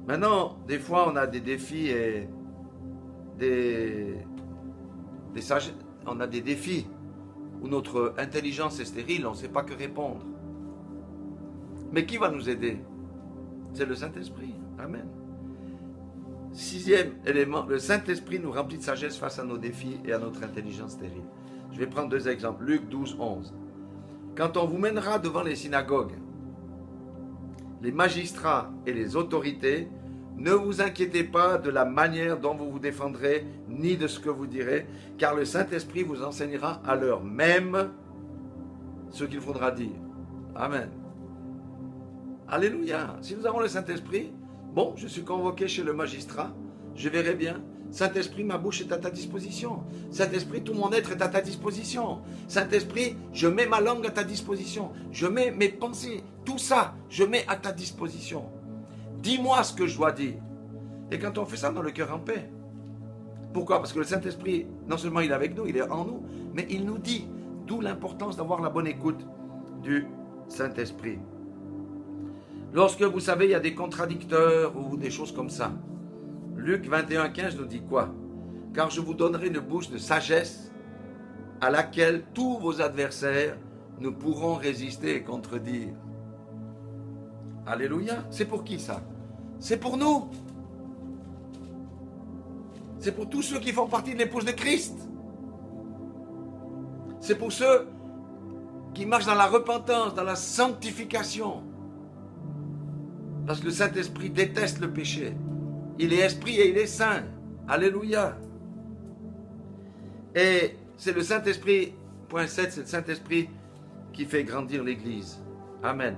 Maintenant, des fois, on a des défis et on a des défis où notre intelligence est stérile, on ne sait pas que répondre. Mais qui va nous aider? C'est le Saint-Esprit. Amen. Sixième élément, le Saint-Esprit nous remplit de sagesse face à nos défis et à notre intelligence stérile. Je vais prendre deux exemples. Luc 12, 11. Quand on vous mènera devant les synagogues, les magistrats et les autorités, ne vous inquiétez pas de la manière dont vous vous défendrez, ni de ce que vous direz, car le Saint-Esprit vous enseignera à l'heure même ce qu'il faudra dire. Amen. Alléluia. Si nous avons le Saint-Esprit, bon, je suis convoqué chez le magistrat, je verrai bien. Saint-Esprit, ma bouche est à ta disposition. Saint-Esprit, tout mon être est à ta disposition. Saint-Esprit, je mets ma langue à ta disposition. Je mets mes pensées, tout ça, je mets à ta disposition. Dis-moi ce que je dois dire. Et quand on fait ça dans le cœur en paix. Pourquoi? Parce que le Saint-Esprit, non seulement il est avec nous, il est en nous, mais il nous dit. D'où l'importance d'avoir la bonne écoute du Saint-Esprit. Lorsque vous savez, il y a des contradicteurs ou des choses comme ça. Luc 21, 15 nous dit quoi? Car je vous donnerai une bouche de sagesse à laquelle tous vos adversaires ne pourront résister et contredire. Alléluia. C'est pour qui ça? C'est pour nous. C'est pour tous ceux qui font partie de l'épouse de Christ. C'est pour ceux qui marchent dans la repentance, dans la sanctification. Parce que le Saint-Esprit déteste le péché. Il est esprit et il est saint. Alléluia. Et c'est le Saint-Esprit, point 7, c'est le Saint-Esprit qui fait grandir l'Église. Amen.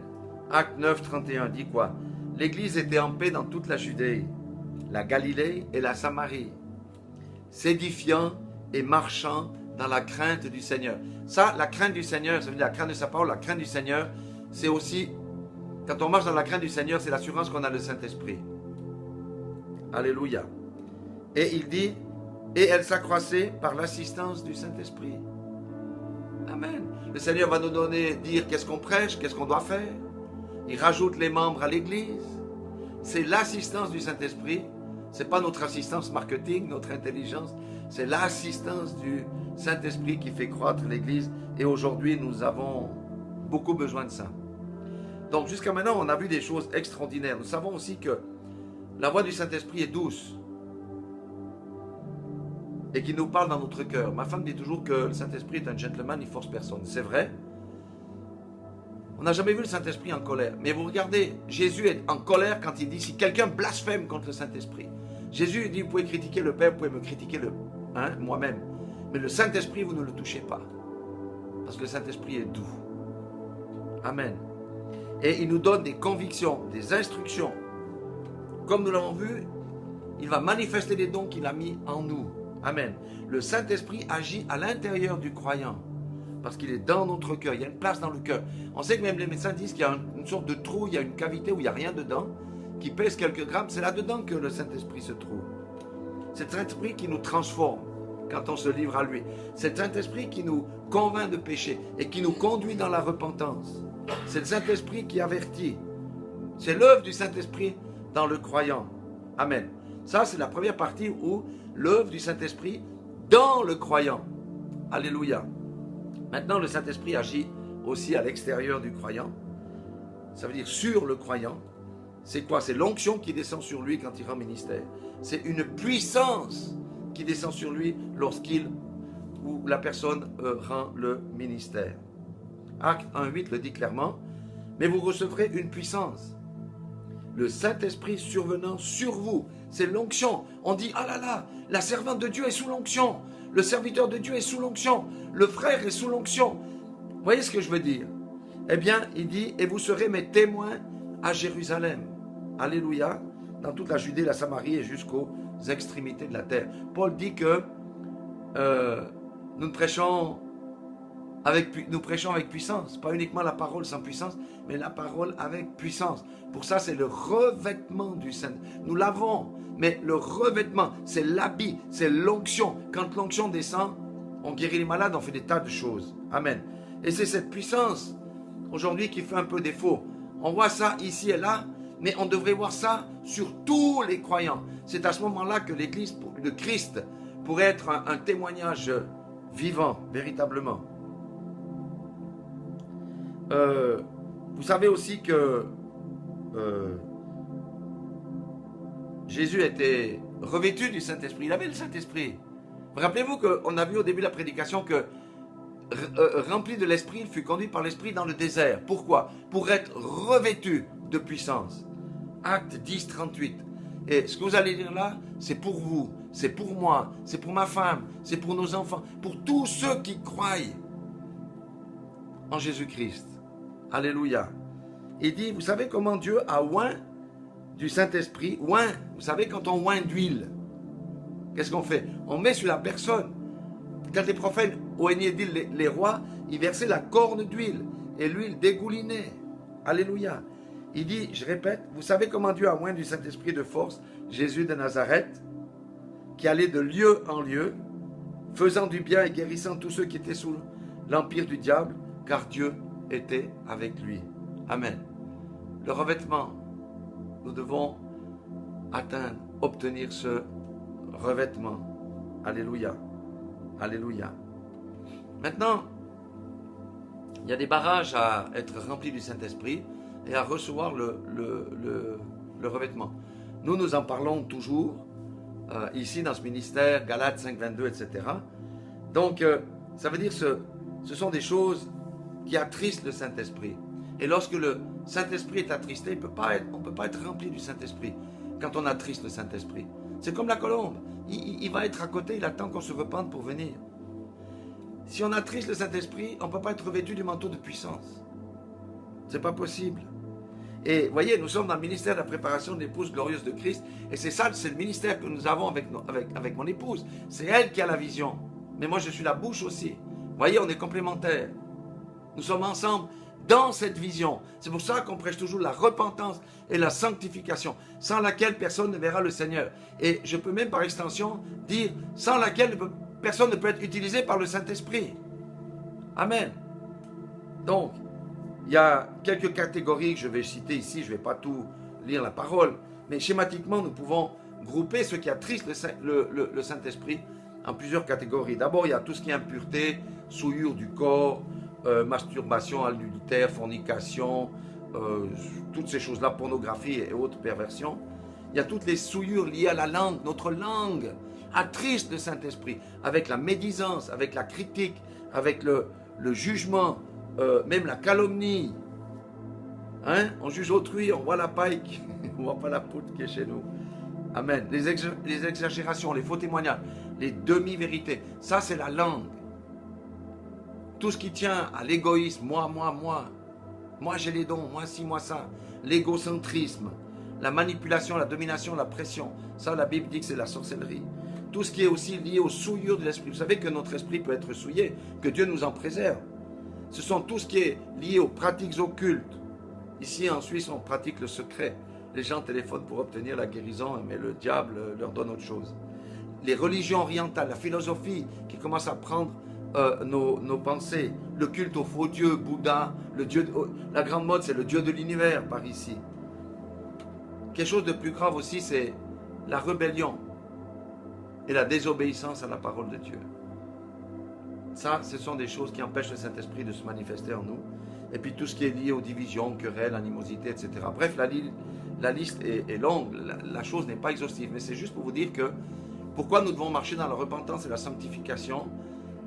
Acte 9, 31 dit quoi? L'Église était en paix dans toute la Judée, la Galilée et la Samarie, s'édifiant et marchant dans la crainte du Seigneur. Ça, la crainte du Seigneur, ça veut dire la crainte de sa parole, la crainte du Seigneur, c'est aussi, quand on marche dans la crainte du Seigneur, c'est l'assurance qu'on a le Saint-Esprit. Alléluia. Et il dit, et elle s'accroissait par l'assistance du Saint-Esprit. Amen. Le Seigneur va nous dire qu'est-ce qu'on prêche, qu'est-ce qu'on doit faire. Il rajoute les membres à l'Église. C'est l'assistance du Saint-Esprit. Ce n'est pas notre assistance marketing, notre intelligence. C'est l'assistance du Saint-Esprit qui fait croître l'Église. Et aujourd'hui, nous avons beaucoup besoin de ça. Donc, jusqu'à maintenant, on a vu des choses extraordinaires. Nous savons aussi que la voix du Saint-Esprit est douce et qui nous parle dans notre cœur. Ma femme dit toujours que le Saint-Esprit est un gentleman, il ne force personne. C'est vrai. On n'a jamais vu le Saint-Esprit en colère. Mais vous regardez, Jésus est en colère quand il dit, si quelqu'un blasphème contre le Saint-Esprit. Jésus dit, vous pouvez critiquer le Père, vous pouvez me critiquer moi-même. Mais le Saint-Esprit, vous ne le touchez pas. Parce que le Saint-Esprit est doux. Amen. Et il nous donne des convictions, des instructions. Comme nous l'avons vu, il va manifester les dons qu'il a mis en nous. Amen. Le Saint-Esprit agit à l'intérieur du croyant. Parce qu'il est dans notre cœur. Il y a une place dans le cœur. On sait que même les médecins disent qu'il y a une sorte de trou, il y a une cavité où il n'y a rien dedans, qui pèse quelques grammes. C'est là-dedans que le Saint-Esprit se trouve. C'est le Saint-Esprit qui nous transforme quand on se livre à lui. C'est le Saint-Esprit qui nous convainc de péché et qui nous conduit dans la repentance. C'est le Saint-Esprit qui avertit. C'est l'œuvre du Saint-Esprit dans le croyant. Amen. Ça, c'est la première partie où l'œuvre du Saint-Esprit dans le croyant. Alléluia. Maintenant, le Saint-Esprit agit aussi à l'extérieur du croyant. Ça veut dire sur le croyant. C'est quoi? C'est l'onction qui descend sur lui quand il rend ministère. C'est une puissance qui descend sur lui lorsqu'il ou la personne rend le ministère. Acte 1.8 le dit clairement. Mais vous recevrez une puissance. Le Saint-Esprit survenant sur vous. C'est l'onction. On dit, ah là là, la servante de Dieu est sous l'onction. Le serviteur de Dieu est sous l'onction. Le frère est sous l'onction. Vous voyez ce que je veux dire? Eh bien, il dit, et vous serez mes témoins à Jérusalem. Alléluia. Dans toute la Judée, la Samarie et jusqu'aux extrémités de la terre. Paul dit que nous prêchons avec puissance. Pas uniquement la parole sans puissance, mais la parole avec puissance. Pour ça, c'est le revêtement du Saint. Nous l'avons, mais le revêtement, c'est l'habit, c'est l'onction. Quand l'onction descend, on guérit les malades, on fait des tas de choses. Amen. Et c'est cette puissance, aujourd'hui, qui fait un peu défaut. On voit ça ici et là, Mais on devrait voir ça sur tous les croyants. C'est à ce moment-là que l'Église, le Christ, pourrait être un témoignage vivant, véritablement. Vous savez aussi que Jésus était revêtu du Saint-Esprit. Il avait le Saint-Esprit. Rappelez-vous qu'on a vu au début de la prédication que rempli de l'Esprit, il fut conduit par l'Esprit dans le désert. Pourquoi? Pour être revêtu de puissance. Acte 10, 38. Et ce que vous allez lire là, c'est pour vous, c'est pour moi, c'est pour ma femme, c'est pour nos enfants, pour tous ceux qui croient en Jésus-Christ. Alléluia. Il dit, vous savez comment Dieu a oint du Saint-Esprit? Oint, vous savez quand on oint d'huile, qu'est-ce qu'on fait? On met sur la personne. Quand les prophètes oignaient d'huile les rois, ils versaient la corne d'huile et l'huile dégoulinait. Alléluia. Il dit, je répète, vous savez comment Dieu a oint du Saint-Esprit de force Jésus de Nazareth, qui allait de lieu en lieu, faisant du bien et guérissant tous ceux qui étaient sous l'empire du diable, car Dieu était avec lui. Amen. Le revêtement, nous devons atteindre, obtenir ce revêtement. Alléluia. Alléluia. Maintenant, il y a des barrages à être remplis du Saint-Esprit et à recevoir le revêtement. Nous en parlons toujours ici dans ce ministère, Galates 5, 22, etc. Donc, ça veut dire que ce sont des choses qui attristent le Saint-Esprit. Et lorsque le Saint-Esprit est attristé, on ne peut pas être rempli du Saint-Esprit quand on attriste le Saint-Esprit. C'est comme la colombe. Il va être à côté, il attend qu'on se repente pour venir. Si on attriste le Saint-Esprit, on ne peut pas être revêtu du manteau de puissance. Ce n'est pas possible. Et voyez, nous sommes dans le ministère de la préparation de l'épouse glorieuse de Christ. Et c'est ça, c'est le ministère que nous avons avec mon épouse. C'est elle qui a la vision. Mais moi, je suis la bouche aussi. Voyez, on est complémentaires. Nous sommes ensemble dans cette vision. C'est pour ça qu'on prêche toujours la repentance et la sanctification, sans laquelle personne ne verra le Seigneur. Et je peux même par extension dire, sans laquelle personne ne peut être utilisé par le Saint-Esprit. Amen. Donc, il y a quelques catégories que je vais citer ici, je ne vais pas tout lire la parole, mais schématiquement, nous pouvons grouper ce qui attristent le Saint-Esprit en plusieurs catégories. D'abord, il y a tout ce qui est impureté, souillure du corps, masturbation, adultère, fornication, toutes ces choses-là, pornographie et autres perversions. Il y a toutes les souillures liées à la langue. Notre langue attriste le Saint-Esprit avec la médisance, avec la critique, avec le jugement, même la calomnie. Hein? On juge autrui, on voit la paille, on ne voit pas la poudre qui est chez nous. Amen. Les exagérations, les faux témoignages, les demi-vérités, ça c'est la langue. Tout ce qui tient à l'égoïsme, moi j'ai les dons, moi ci, moi ça, l'égocentrisme, la manipulation, la domination, la pression, ça la Bible dit que c'est la sorcellerie. Tout ce qui est aussi lié aux souillures de l'esprit. Vous savez que notre esprit peut être souillé, que Dieu nous en préserve. Ce sont tout ce qui est lié aux pratiques occultes. Ici en Suisse, on pratique le secret. Les gens téléphonent pour obtenir la guérison, mais le diable leur donne autre chose. Les religions orientales, la philosophie qui commence à prendre nos pensées, le culte au faux Dieu, Bouddha, la grande mode, c'est le Dieu de l'univers par ici. Quelque chose de plus grave aussi, c'est la rébellion et la désobéissance à la parole de Dieu. Ça, ce sont des choses qui empêchent le Saint-Esprit de se manifester en nous. Et puis tout ce qui est lié aux divisions, querelles, animosités, etc. Bref, la liste est longue, la chose n'est pas exhaustive, mais c'est juste pour vous dire que pourquoi nous devons marcher dans la repentance et la sanctification,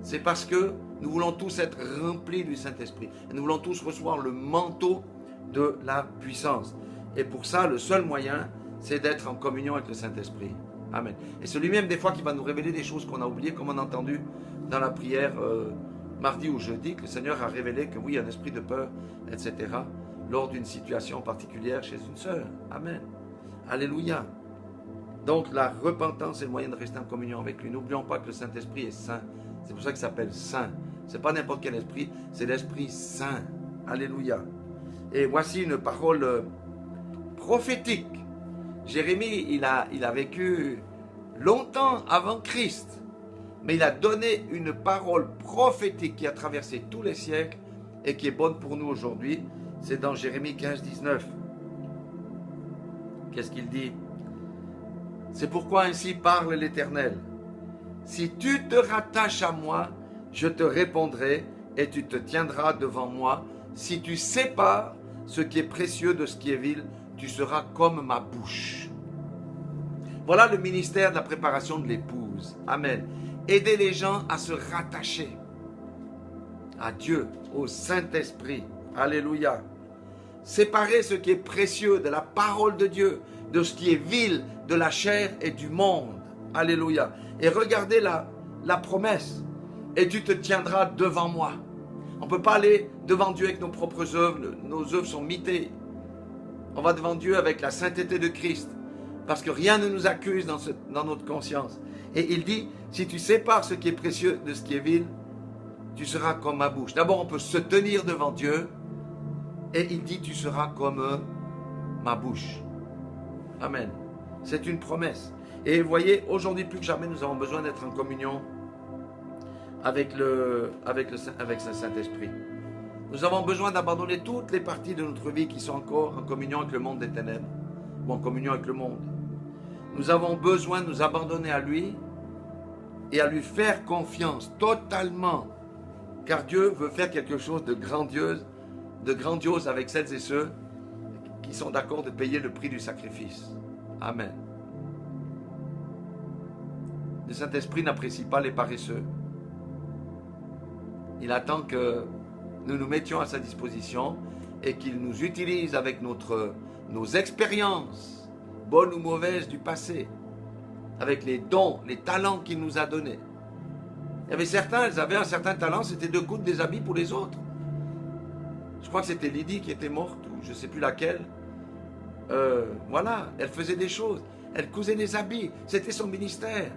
c'est parce que nous voulons tous être remplis du Saint-Esprit. Et nous voulons tous recevoir le manteau de la puissance. Et pour ça, le seul moyen, c'est d'être en communion avec le Saint-Esprit. Amen. Et c'est lui-même des fois qui va nous révéler des choses qu'on a oubliées, comme on a entendu dans la prière mardi ou jeudi, que le Seigneur a révélé que oui, un esprit de peur, etc., lors d'une situation particulière chez une sœur. Amen. Alléluia. Donc la repentance est le moyen de rester en communion avec lui. N'oublions pas que le Saint-Esprit est saint. C'est pour ça qu'il s'appelle saint. Ce n'est pas n'importe quel esprit, c'est l'Esprit Saint. Alléluia. Et voici une parole prophétique. Jérémie, il a vécu longtemps avant Christ, mais il a donné une parole prophétique qui a traversé tous les siècles et qui est bonne pour nous aujourd'hui. C'est dans Jérémie 15, 19. Qu'est-ce qu'il dit? C'est pourquoi ainsi parle l'Éternel. Si tu te rattaches à moi, je te répondrai et tu te tiendras devant moi. Si tu sépares ce qui est précieux de ce qui est vil, tu seras comme ma bouche. Voilà le ministère de la préparation de l'épouse. Amen. Aider les gens à se rattacher à Dieu, au Saint-Esprit. Alléluia. Séparer ce qui est précieux de la parole de Dieu, de ce qui est vil, de la chair et du monde. Alléluia. Et regardez la promesse. Et tu te tiendras devant moi. On ne peut pas aller devant Dieu avec nos propres œuvres. Nos œuvres sont mitées. On va devant Dieu avec la sainteté de Christ. Parce que rien ne nous accuse dans notre conscience. Et il dit, si tu sépares ce qui est précieux de ce qui est vil, tu seras comme ma bouche. D'abord, on peut se tenir devant Dieu. Et il dit, tu seras comme ma bouche. Amen. C'est une promesse. Et vous voyez, aujourd'hui plus que jamais, nous avons besoin d'être en communion avec le Saint-Esprit. Nous avons besoin d'abandonner toutes les parties de notre vie qui sont encore en communion avec le monde des ténèbres, ou en communion avec le monde. Nous avons besoin de nous abandonner à lui et à lui faire confiance totalement, car Dieu veut faire quelque chose de grandiose avec celles et ceux qui sont d'accord de payer le prix du sacrifice. Amen. Le Saint-Esprit n'apprécie pas les paresseux. Il attend que nous nous mettions à sa disposition et qu'il nous utilise avec nos expériences, bonnes ou mauvaises du passé, avec les dons, les talents qu'il nous a donnés. Il y avait certains, elles avaient un certain talent, c'était de coudre des habits pour les autres. Je crois que c'était Lydie qui était morte, ou je ne sais plus laquelle. Voilà, elle faisait des choses. Elle cousait des habits, c'était son ministère.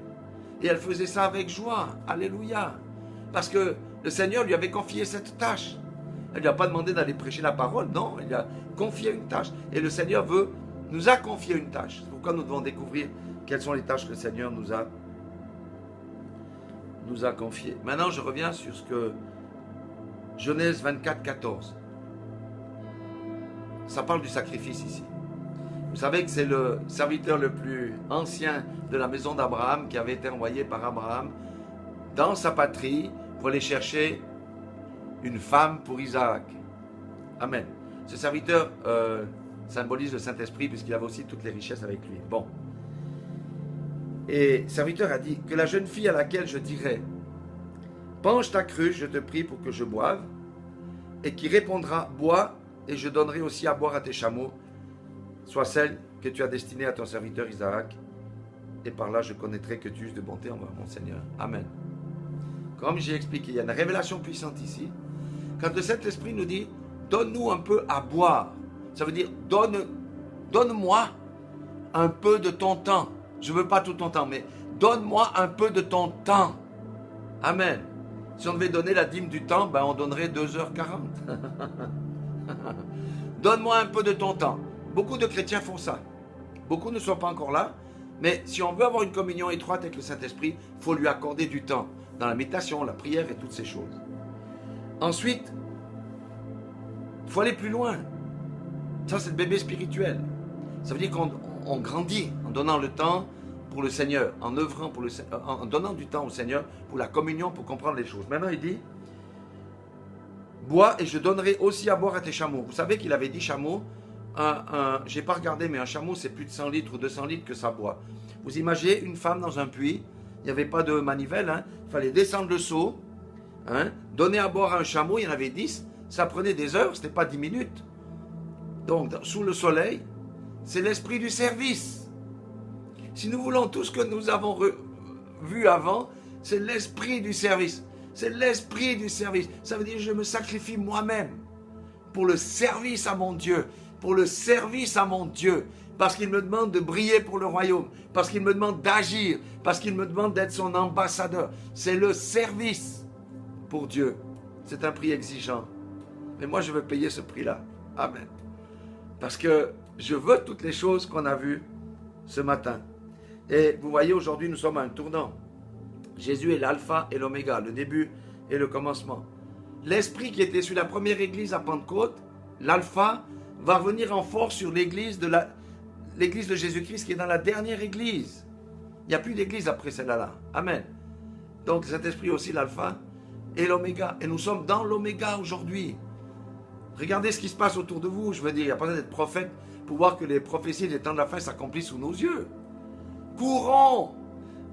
Et elle faisait ça avec joie. Alléluia. Parce que le Seigneur lui avait confié cette tâche. Elle ne lui a pas demandé d'aller prêcher la parole, non, il lui a confié une tâche. Et le Seigneur nous a confié une tâche. C'est pourquoi nous devons découvrir quelles sont les tâches que le Seigneur nous a confiées. Maintenant, je reviens sur ce que Genèse 24, 14. Ça parle du sacrifice ici. Vous savez que c'est le serviteur le plus ancien de la maison d'Abraham qui avait été envoyé par Abraham dans sa patrie pour aller chercher une femme pour Isaac. Amen. Ce serviteur symbolise le Saint-Esprit puisqu'il avait aussi toutes les richesses avec lui. Bon. Et le serviteur a dit que la jeune fille à laquelle je dirai penche ta cruche, je te prie pour que je boive, et qui répondra bois et je donnerai aussi à boire à tes chameaux, soit celle que tu as destinée à ton serviteur Isaac, et par là je connaîtrai que tu uses de bonté envers mon Seigneur. Amen. Comme j'ai expliqué, il y a une révélation puissante ici. Quand le Saint-Esprit nous dit, donne-nous un peu à boire, ça veut dire, donne-moi un peu de ton temps. Je ne veux pas tout ton temps, mais donne-moi un peu de ton temps. Amen. Si on devait donner la dîme du temps, ben on donnerait 2h40. Donne-moi un peu de ton temps. Beaucoup de chrétiens font ça. Beaucoup ne sont pas encore là. Mais si on veut avoir une communion étroite avec le Saint-Esprit, il faut lui accorder du temps. Dans la méditation, la prière et toutes ces choses. Ensuite, il faut aller plus loin. Ça, c'est le bébé spirituel. Ça veut dire qu'on grandit en donnant le temps pour le Seigneur, en œuvrant en donnant du temps au Seigneur pour la communion, pour comprendre les choses. Maintenant, il dit, bois et je donnerai aussi à boire à tes chameaux. Vous savez qu'il avait dit chameau, je n'ai pas regardé, mais un chameau, c'est plus de 100 litres ou 200 litres que ça boit. Vous imaginez une femme dans un puits, il n'y avait pas de manivelle, il fallait descendre le seau, donner à boire à un chameau, il y en avait 10, ça prenait des heures, ce n'était pas 10 minutes. Donc, sous le soleil, c'est l'esprit du service. Si nous voulons tout ce que nous avons vu avant, c'est l'esprit du service. C'est l'esprit du service. Ça veut dire que je me sacrifie moi-même pour le service à mon Dieu. Pour le service à mon Dieu. Parce qu'il me demande de briller pour le royaume. Parce qu'il me demande d'agir. Parce qu'il me demande d'être son ambassadeur. C'est le service pour Dieu. C'est un prix exigeant. Mais moi, je veux payer ce prix-là. Amen. Parce que je veux toutes les choses qu'on a vues ce matin. Et vous voyez, aujourd'hui, nous sommes à un tournant. Jésus est l'alpha et l'oméga, le début et le commencement. L'esprit qui était sur la première église à Pentecôte, l'alpha, va revenir en force sur l'église l'église de Jésus-Christ qui est dans la dernière église. Il n'y a plus d'église après celle-là. Amen. Donc le Saint-Esprit est aussi l'alpha et l'oméga. Et nous sommes dans l'oméga aujourd'hui. Regardez ce qui se passe autour de vous. Je veux dire, il n'y a pas besoin d'être prophète pour voir que les prophéties des temps de la fin s'accomplissent sous nos yeux. Courons,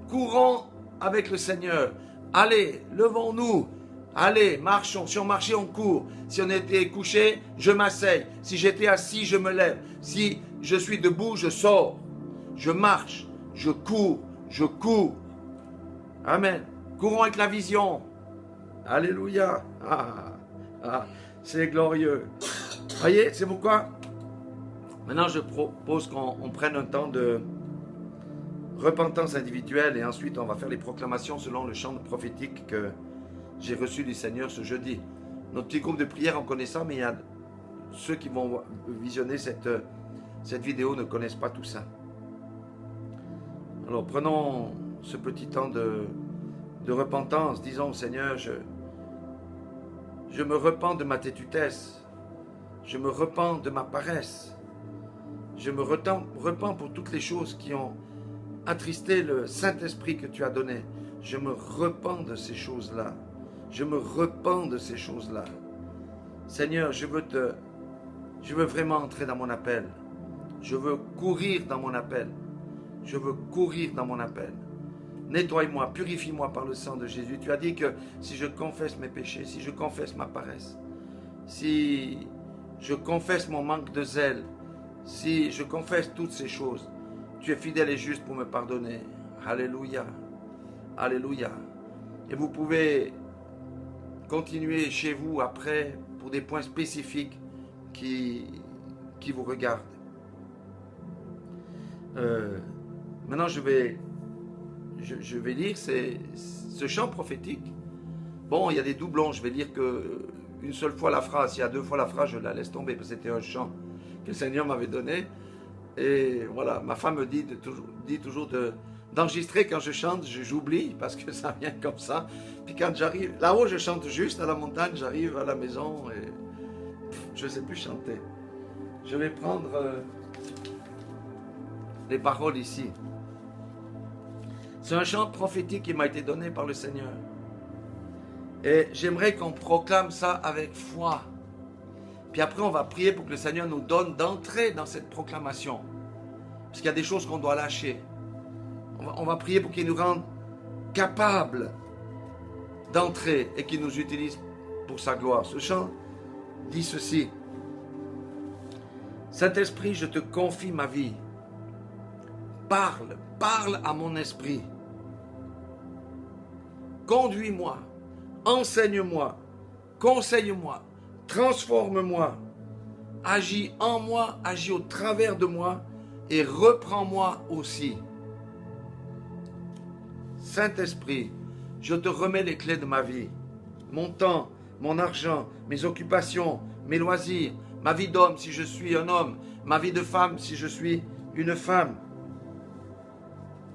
courons avec le Seigneur. Allez, levons-nous. Allez, marchons. Si on marchait, on court. Si on était couché, je m'asseye. Si j'étais assis, je me lève. Si je suis debout, je sors. Je marche, je cours, je cours. Amen. Courons avec la vision. Alléluia. C'est glorieux. Voyez, c'est pourquoi maintenant je propose qu'on prenne un temps de repentance individuelle et ensuite on va faire les proclamations selon le chant prophétique que j'ai reçu du Seigneur ce jeudi. Notre petit groupe de prière, on connaît ça, mais il y a ceux qui vont visionner cette vidéo ne connaissent pas tout ça. Alors prenons ce petit temps de repentance, disons au Seigneur, je me repens de ma tétutesse, je me repens de ma paresse, je me repens pour toutes les choses qui ont attristé le Saint-Esprit que tu as donné. Je me repens de ces choses-là. Je me repens de ces choses-là. Seigneur, je veux vraiment entrer dans mon appel. Je veux courir dans mon appel. Je veux courir dans mon appel. Nettoie-moi, purifie-moi par le sang de Jésus. Tu as dit que si je confesse mes péchés, si je confesse ma paresse, si je confesse mon manque de zèle, si je confesse toutes ces choses, tu es fidèle et juste pour me pardonner. Alléluia. Alléluia. Et vous pouvez continuer chez vous après pour des points spécifiques qui vous regardent. Maintenant, je vais lire ce chant prophétique. Bon, il y a des doublons. Je vais lire une seule fois la phrase. S'il y a deux fois la phrase, je la laisse tomber parce que c'était un chant que le Seigneur m'avait donné. Et voilà, ma femme me dit toujours d'enregistrer quand je chante. J'oublie parce que ça vient comme ça. Puis quand j'arrive, là-haut, je chante juste à la montagne. J'arrive à la maison et je ne sais plus chanter. Je vais prendre les paroles ici. C'est un chant prophétique qui m'a été donné par le Seigneur. Et j'aimerais qu'on proclame ça avec foi. Puis après, on va prier pour que le Seigneur nous donne d'entrer dans cette proclamation. Parce qu'il y a des choses qu'on doit lâcher. On va prier pour qu'il nous rende capables d'entrer et qu'il nous utilise pour sa gloire. Ce chant dit ceci. Saint-Esprit, je te confie ma vie. Parle à mon esprit. Conduis-moi, enseigne-moi, conseille-moi, transforme-moi, agis en moi, agis au travers de moi et reprends-moi aussi. Saint-Esprit, je te remets les clés de ma vie, mon temps, mon argent, mes occupations, mes loisirs, ma vie d'homme si je suis un homme, ma vie de femme si je suis une femme.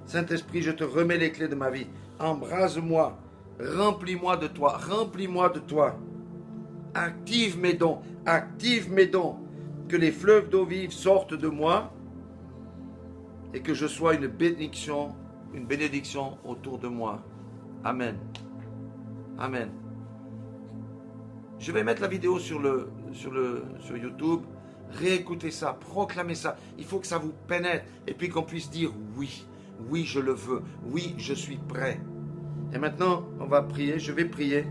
Saint-Esprit, je te remets les clés de ma vie. Embrase-moi, remplis-moi de toi, remplis-moi de toi. Active mes dons, que les fleuves d'eau vive sortent de moi et que je sois une bénédiction autour de moi. Amen. Amen. Je vais mettre la vidéo sur YouTube. Réécoutez ça, proclamez ça. Il faut que ça vous pénètre et puis qu'on puisse dire oui. Oui, je le veux. Oui, je suis prêt. Et maintenant, on va prier. Je vais prier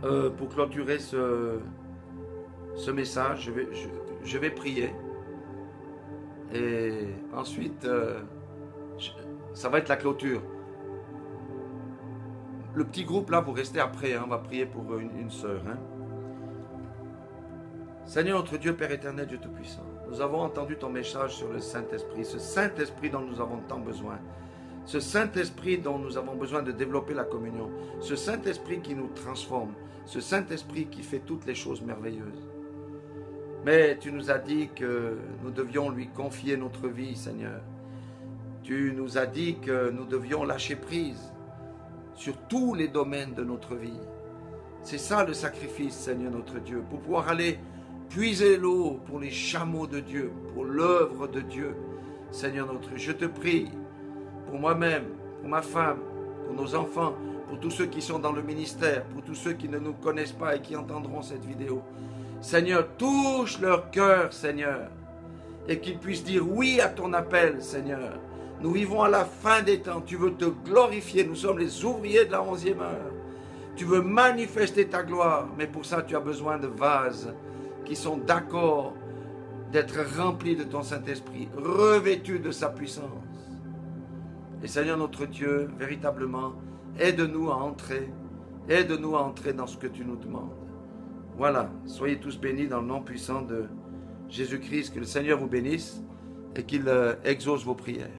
pour clôturer ce message. Je vais prier. Et ensuite, ça va être la clôture. Le petit groupe, là, vous restez après. Hein, on va prier pour une sœur. Hein. Seigneur, notre Dieu, Père éternel, Dieu Tout-Puissant, nous avons entendu ton message sur le Saint-Esprit, ce Saint-Esprit dont nous avons tant besoin, ce Saint-Esprit dont nous avons besoin de développer la communion, ce Saint-Esprit qui nous transforme, ce Saint-Esprit qui fait toutes les choses merveilleuses. Mais tu nous as dit que nous devions lui confier notre vie, Seigneur. Tu nous as dit que nous devions lâcher prise sur tous les domaines de notre vie. C'est ça le sacrifice, Seigneur notre Dieu, pour pouvoir aller puiser l'eau pour les chameaux de Dieu, pour l'œuvre de Dieu. Seigneur notre Dieu, je te prie pour moi-même, pour ma femme, pour nos enfants, pour tous ceux qui sont dans le ministère, pour tous ceux qui ne nous connaissent pas et qui entendront cette vidéo. Seigneur, touche leur cœur, Seigneur, et qu'ils puissent dire oui à ton appel, Seigneur. Nous vivons à la fin des temps, tu veux te glorifier, nous sommes les ouvriers de la 11e heure. Tu veux manifester ta gloire, mais pour ça tu as besoin de vases qui sont d'accord d'être remplis de ton Saint-Esprit, revêtus de sa puissance. Et Seigneur notre Dieu, véritablement, aide-nous à entrer dans ce que tu nous demandes. Voilà, soyez tous bénis dans le nom puissant de Jésus-Christ, que le Seigneur vous bénisse et qu'il exauce vos prières.